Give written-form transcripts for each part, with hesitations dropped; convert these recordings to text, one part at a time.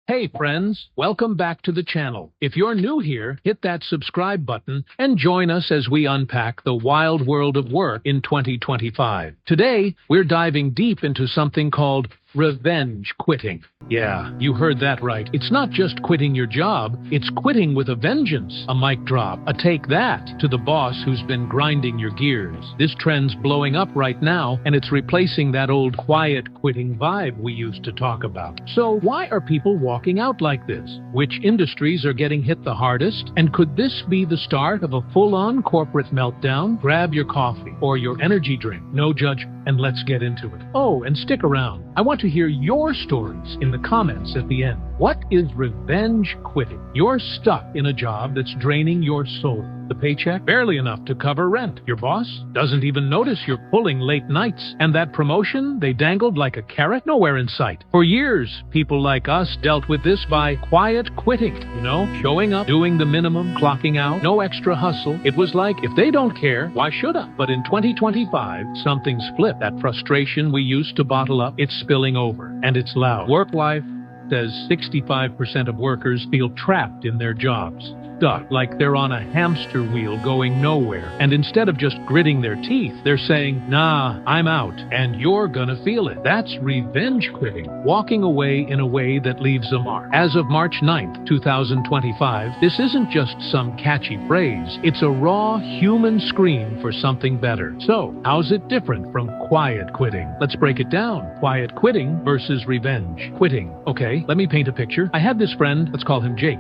Hey friends, welcome back to the channel. If you're new here, hit that subscribe button and join us as we unpack the wild world of work in 2025. Today, we're diving deep into something called revenge quitting. Yeah, you heard that right. It's not just quitting your job, it's quitting with a vengeance. A mic drop, a take that to the boss who's been grinding your gears. This trend's blowing up right now, and it's replacing that old quiet quitting vibe we used to talk about. So why are people walking out like this? Which industries are getting hit the hardest? And could this be the start of a full-on corporate meltdown? Grab your coffee or your energy drink. No judgment, and let's get into it. Oh, and stick around. I want to hear your stories in the comments at the end. What is revenge quitting? You're stuck in a job that's draining your soul. The paycheck? Barely enough to cover rent. Your boss doesn't even notice you're pulling late nights. And that promotion they dangled like a carrot? Nowhere in sight. For years, people like us dealt with this by quiet quitting. Showing up, doing the minimum, clocking out, no extra hustle. It was like, if they don't care, why should I? But in 2025, something's flipped. That frustration we used to bottle up, it's spilling over. And it's loud. Work life says 65% of workers feel trapped in their jobs. Stuck, like they're on a hamster wheel going nowhere. And instead of just gritting their teeth, they're saying, nah, I'm out, and you're gonna feel it. That's revenge quitting, walking away in a way that leaves a mark. As of March 9th, 2025, this isn't just some catchy phrase. It's a raw human scream for something better. So, how's it different from quiet quitting? Let's break it down. Quiet quitting versus revenge quitting. Okay, let me paint a picture. I had this friend, let's call him Jake,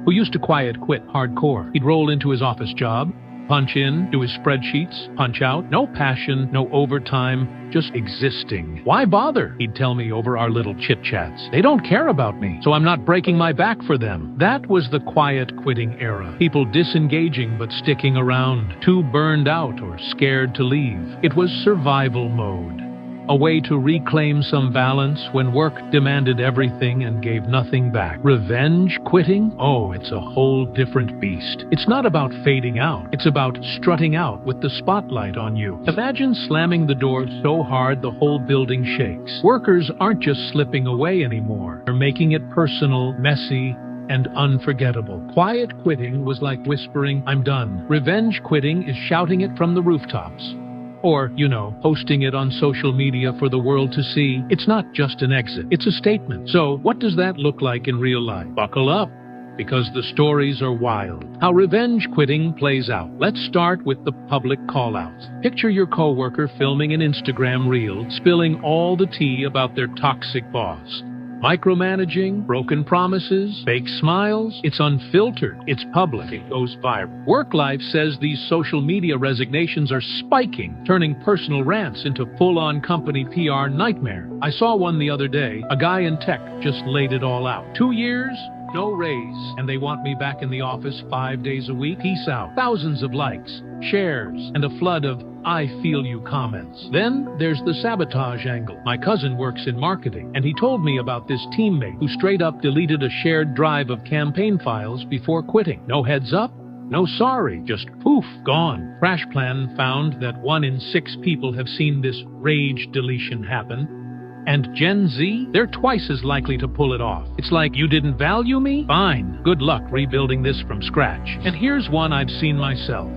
who used to quiet quit hardcore. He'd roll into his office job, punch in, do his spreadsheets, punch out. No passion, no overtime, just existing. Why bother? He'd tell me over our little chit-chats. They don't care about me, so I'm not breaking my back for them. That was the quiet quitting era. People disengaging but sticking around, too burned out or scared to leave. It was survival mode. A way to reclaim some balance when work demanded everything and gave nothing back. Revenge quitting? Oh, it's a whole different beast. It's not about fading out. It's about strutting out with the spotlight on you. Imagine slamming the door so hard the whole building shakes. Workers aren't just slipping away anymore. They're making it personal, messy, and unforgettable. Quiet quitting was like whispering, I'm done. Revenge quitting is shouting it from the rooftops. Or, posting it on social media for the world to see. It's not just an exit, it's a statement. So, what does that look like in real life? Buckle up, because the stories are wild. How revenge quitting plays out. Let's start with the public call-outs. Picture your coworker filming an Instagram reel, spilling all the tea about their toxic boss. Micromanaging, broken promises, fake smiles. It's unfiltered, it's public, it goes viral. Work life says these social media resignations are spiking, turning personal rants into full-on company PR nightmare. I saw one the other day. A guy in tech just laid it all out. 2 years, no raise, and they want me back in the office 5 days a week. Peace out. Thousands of likes, shares, and a flood of I feel you comments. Then there's the sabotage angle. My cousin works in marketing, and he told me about this teammate who straight up deleted a shared drive of campaign files before quitting. No heads up, no sorry, just poof, gone. CrashPlan found that 1 in 6 people have seen this rage deletion happen. And Gen Z, they're twice as likely to pull it off. It's like, you didn't value me? Fine. Good luck rebuilding this from scratch. And here's one I've seen myself.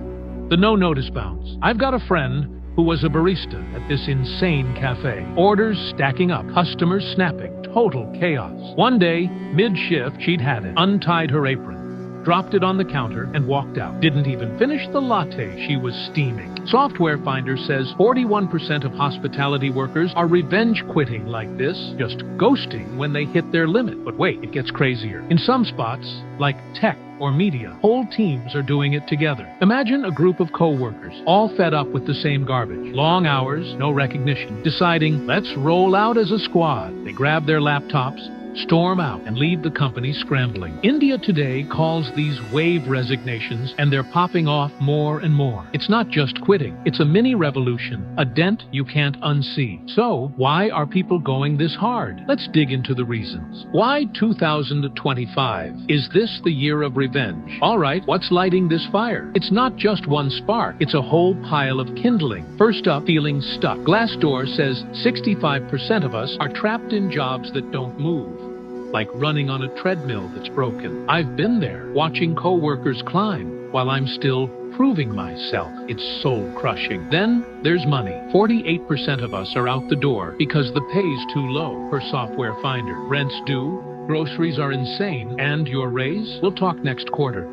The no-notice bounce. I've got a friend who was a barista at this insane cafe. Orders stacking up, customers snapping, total chaos. One day, mid-shift, she'd had it, untied her apron, dropped it on the counter, and walked out. Didn't even finish the latte she was steaming. Software Finder says 41% of hospitality workers are revenge quitting like this, just ghosting when they hit their limit. But wait, it gets crazier. In some spots, like tech or media, whole teams are doing it together. Imagine a group of co-workers, all fed up with the same garbage. Long hours, no recognition, deciding, let's roll out as a squad. They grab their laptops, storm out, and leave the company scrambling. India today calls these wave resignations, and they're popping off more and more. It's not just quitting, it's a mini revolution, a dent you can't unsee. So, why are people going this hard? Let's dig into the reasons. Why 2025? Is this the year of revenge? Alright, what's lighting this fire? It's not just one spark, it's a whole pile of kindling. First up, feeling stuck. Glassdoor says 65% of us are trapped in jobs that don't move. like running on a treadmill that's broken. I've been there, watching coworkers climb while I'm still proving myself. It's soul-crushing. Then there's money. 48% of us are out the door because the pay's too low per Software Finder. Rent's due, groceries are insane, and your raise? We'll talk next quarter.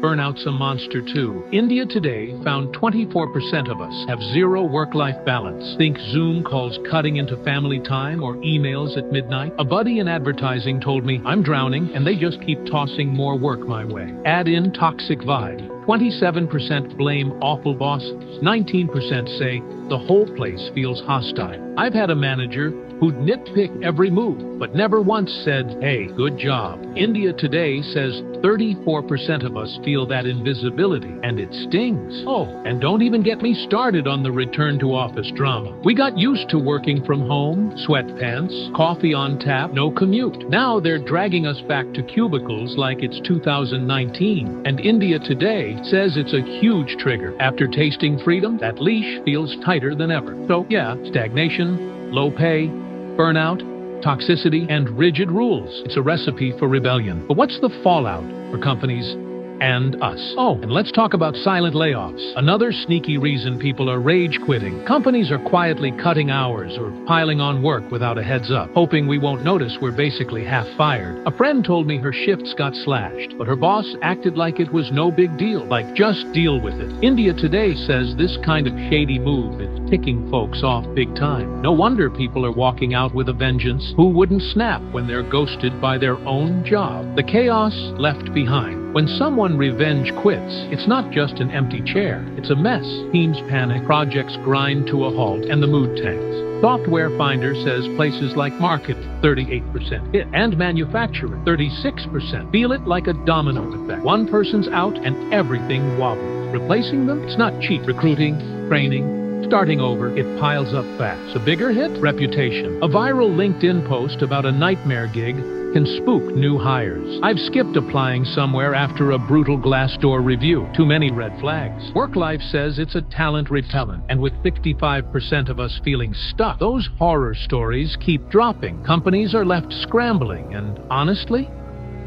Burnout's a monster too. India Today found 24% of us have zero work-life balance. Think Zoom calls cutting into family time or emails at midnight. A buddy in advertising told me, I'm drowning and they just keep tossing more work my way. Add in toxic vibe. 27% blame awful bosses. 19% say the whole place feels hostile. I've had a manager who'd nitpick every move, but never once said, hey, good job. India Today says 34% of us feel that invisibility, and it stings. Oh, and don't even get me started on the return to office drama. We got used to working from home, sweatpants, coffee on tap, no commute. Now they're dragging us back to cubicles like it's 2019, and India Today says it's a huge trigger. After tasting freedom, that leash feels tighter than ever. So yeah, stagnation, low pay, burnout, toxicity, and rigid rules. It's a recipe for rebellion. But what's the fallout for companies and us? Oh, and let's talk about silent layoffs. Another sneaky reason people are rage quitting. Companies are quietly cutting hours or piling on work without a heads up, hoping we won't notice we're basically half fired. A friend told me her shifts got slashed, but her boss acted like it was no big deal, like just deal with it. India Today says this kind of shady move is ticking folks off big time. No wonder people are walking out with a vengeance. Who wouldn't snap when they're ghosted by their own job? The chaos left behind. When someone revenge quits, it's not just an empty chair. It's a mess. Teams panic, projects grind to a halt, and the mood tanks. Software Finder says places like marketing, 38% hit, and manufacturing, 36%. Feel it like a domino effect. One person's out and everything wobbles. Replacing them? It's not cheap. Recruiting, training, starting over, it piles up fast. A bigger hit? Reputation. A viral LinkedIn post about a nightmare gig can spook new hires. I've skipped applying somewhere after a brutal Glassdoor review. Too many red flags. WorkLife says it's a talent repellent, and with 65% of us feeling stuck, those horror stories keep dropping. Companies are left scrambling, and honestly,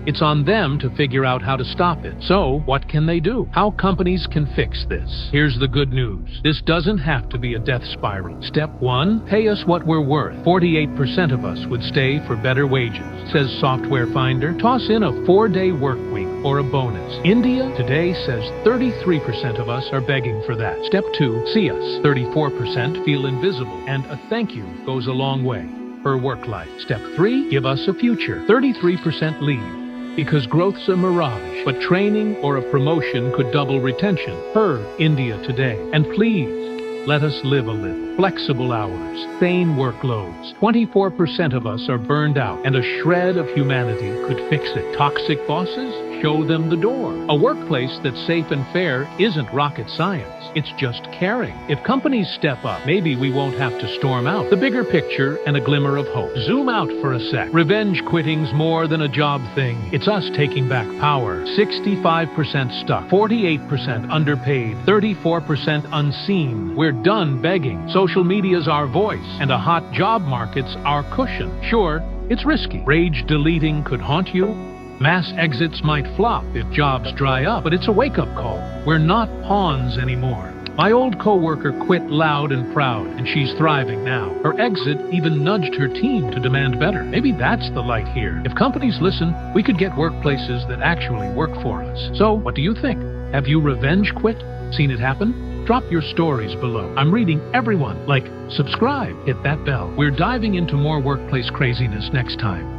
it's on them to figure out how to stop it. So, what can they do? How companies can fix this? Here's the good news. This doesn't have to be a death spiral. Step 1, pay us what we're worth. 48% of us would stay for better wages, says Software Finder. Toss in a 4-day work week or a bonus. India Today says 33% of us are begging for that. Step 2, see us. 34% feel invisible, and a thank you goes a long way. Per WorkLife. Step 3, give us a future. 33% leave because growth's a mirage, but training or a promotion could double retention. Per India Today. And please, let us live a little. Flexible hours, sane workloads. 24% of us are burned out, and a shred of humanity could fix it. Toxic bosses? Show them the door. A workplace that's safe and fair isn't rocket science. It's just caring. If companies step up, maybe we won't have to storm out. The bigger picture and a glimmer of hope. Zoom out for a sec. Revenge quitting's more than a job thing. It's us taking back power. 65% stuck, 48% underpaid, 34% unseen. We're done begging. Social media's our voice, and a hot job market's our cushion. Sure, it's risky. Rage deleting could haunt you. Mass exits might flop if jobs dry up, but it's a wake-up call. We're not pawns anymore. My old coworker quit loud and proud, and she's thriving now. Her exit even nudged her team to demand better. Maybe that's the light here. If companies listen, we could get workplaces that actually work for us. So, what do you think? Have you revenge quit? Seen it happen? Drop your stories below. I'm reading everyone. Like, subscribe, hit that bell. We're diving into more workplace craziness next time.